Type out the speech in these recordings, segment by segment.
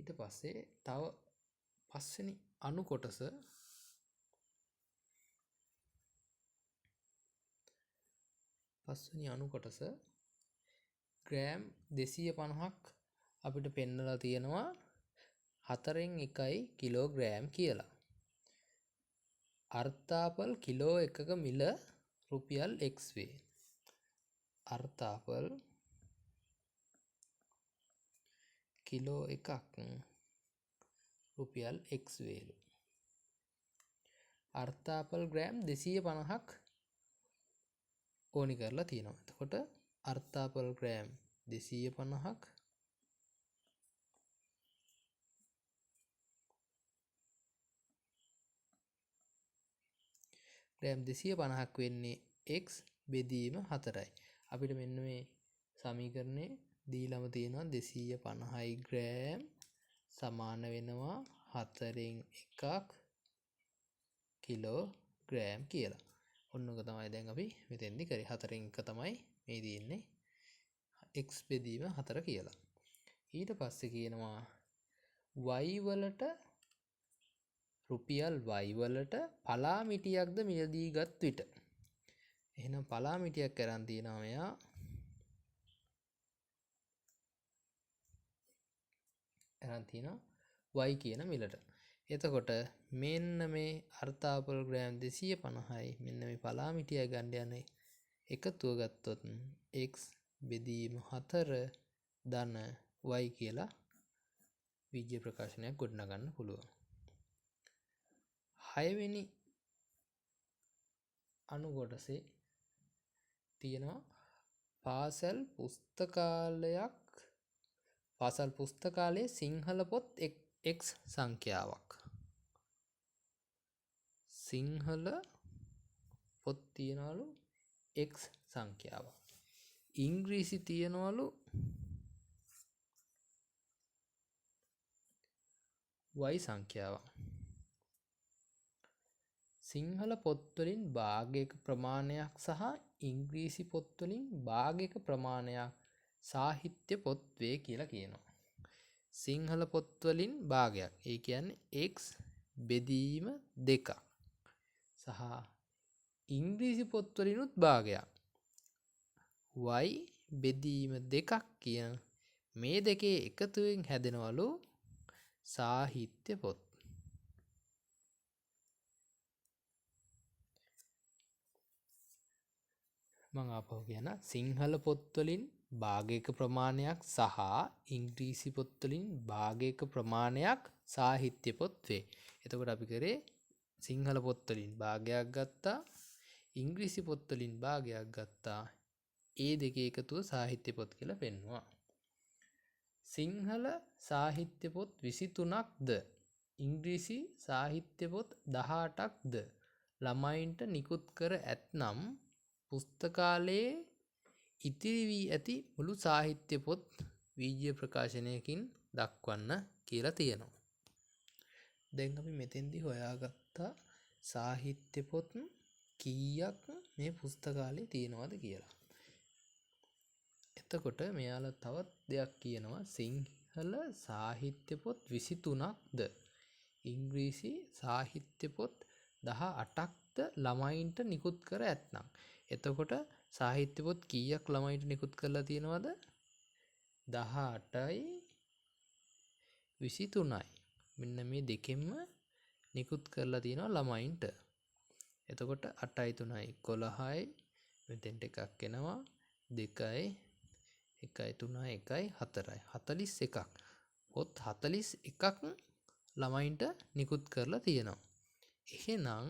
ඊට පස්සේ තව පස්වෙනි අණු කොටස ග්‍රෑම් 250ක් අපිට පෙන්නලා තියෙනවා 4න් 1යි කිලෝග්‍රෑම් කියලා. අර්තාපල් කිලෝ එකක මිල රුපියල් x වේ. අර්තාපල් කිලෝ එකක් රුපියල් x වේලු. අර්තාපල් ග්‍රෑම් 250ක් ඕනි කරලා තියෙනවා. එතකොට අර්තාපල් ග්‍රෑම් 250ක් ග්‍රෑම් 250ක් වෙන්නේ x බෙදීම 4යි. අපිට මෙන්න මේ සමීකරණේ දීලම තියෙනවා 250යි ග්‍රෑම් සමාන වෙනවා 4න් 1ක් කිලෝ ග්‍රෑම් කියලා. ඔන්නක තමයි දැන් අපි මෙතෙන්දි කරේ. 4න් 1 තමයි මේ තියෙන්නේ x බෙදීම 4 කියලා. ඊට පස්සේ කියනවා y වලට රුපියල් y වලට පලා මිටියක්ද මිලදී ගත් විට. එහෙනම් පලා මිටියක් අරන් තියනවා මෙයා. අරන් තියනවා y කියන මිලට. එතකොට මෙන්න මේ අර්තාපල් ග්‍රෑම් 250යි මෙන්න මේ පලා මිටියයි ගන්න යන්නේ එකතුව ගත්තොත් x බෙදීම 4 ධන y කියලා විජ්‍ය ප්‍රකාශනයක් ගොඩනගන්න පුළුවන්. 6 වෙනි අණු කොටසේ තියෙනවා පාසල් පුස්තකාලයේ සිංහල පොත් x සංඛ්‍යාවක්. සිංහල පොත් තියනවලු x සංඛ්‍යාවක්. ඉංග්‍රීසි තියනවලු y සංඛ්‍යාවක්. සිංහල පොත්වලින් භාගයක ප්‍රමාණයක් සහ ඉංග්‍රීසි පොත්වලින් භාගයක ප්‍රමාණයක් සාහිත්‍ය පොත් වේ කියලා කියනවා. සිංහල පොත්වලින් භාගයක් ඒ කියන්නේ x බෙදීම 2ක් සහ ඉංග්‍රීසි පොත්වලිනුත් භාගයක් y බෙදීම 2ක් කියන මේ දෙකේ එකතුවෙන් හැදෙනවලු සාහිත්‍ය පොත්. මම ආපහු කියන සිංහල පොත්වලින් භාගයක ප්‍රමාණයක් සහ ඉංග්‍රීසි පොත්වලින් භාගයක ප්‍රමාණයක් සාහිත්‍ය පොත් වේ. එතකොට අපි කරේ සිංහල පොත්වලින් භාගයක් ගත්තා, ඉංග්‍රීසි පොත්වලින් භාගයක් ගත්තා. ඒ දෙකේ එකතුව සාහිත්‍ය පොත් කියලා පෙන්වුවා. සිංහල සාහිත්‍ය පොත් 23ක්ද ඉංග්‍රීසි සාහිත්‍ය පොත් 18ක්ද ළමයින්ට නිකුත් කර ඇතනම් පුස්තකාලයේ ඉතිරි වී ඇති මුළු සාහිත්‍ය පොත් විජ්‍ය ප්‍රකාශනයකින් දක්වන්න කියලා තියෙනවා. දැන් අපි මෙතෙන්දී හොයාගත්තා සාහිත්‍ය පොත් කීයක් මේ පුස්තකාලේ තියෙනවද කියලා. එතකොට මෙයාලා තවත් දෙයක් කියනවා සිංහල සාහිත්‍ය පොත් 23ක්ද ඉංග්‍රීසි සාහිත්‍ය පොත් 18ක්ද ළමයින්ට නිකුත් කර ඇතනම්. එතකොට සාහිත්‍ය පොත් කීයක් ළමයින්ට නිකුත් කරලා තියෙනවද? 18යි 23යි. මෙන්න මේ දෙකෙන්ම නිකුත් කරලා තියෙනවා ළමයින්ට. එතකොට 8යි 3යි 11යි මෙතෙන්ට එකක් එනවා 2යි 1යි 3යි 1යි 4යි 41ක්. පොත් 41ක් ළමයින්ට නිකුත් කරලා තියෙනවා. එහෙනම්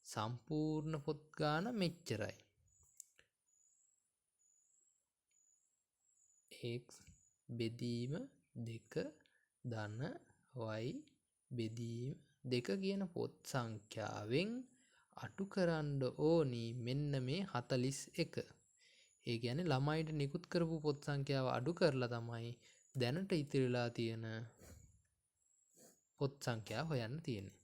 සම්පූර්ණ පොත් ගාන මෙච්චරයි. x බෙදීම 2 ධන y බෙදීම 2 කියන පොත් සංඛ්‍යාවෙන් අඩු කරන්න ඕනි මෙන්න මේ 41. ඒ කියන්නේ ළමයින්ට නිකුත් කරපු පොත් සංඛ්‍යාව අඩු කරලා තමයි දැනට ඉතිරිලා තියෙන පොත් සංඛ්‍යාව හොයන්න තියෙන්නේ.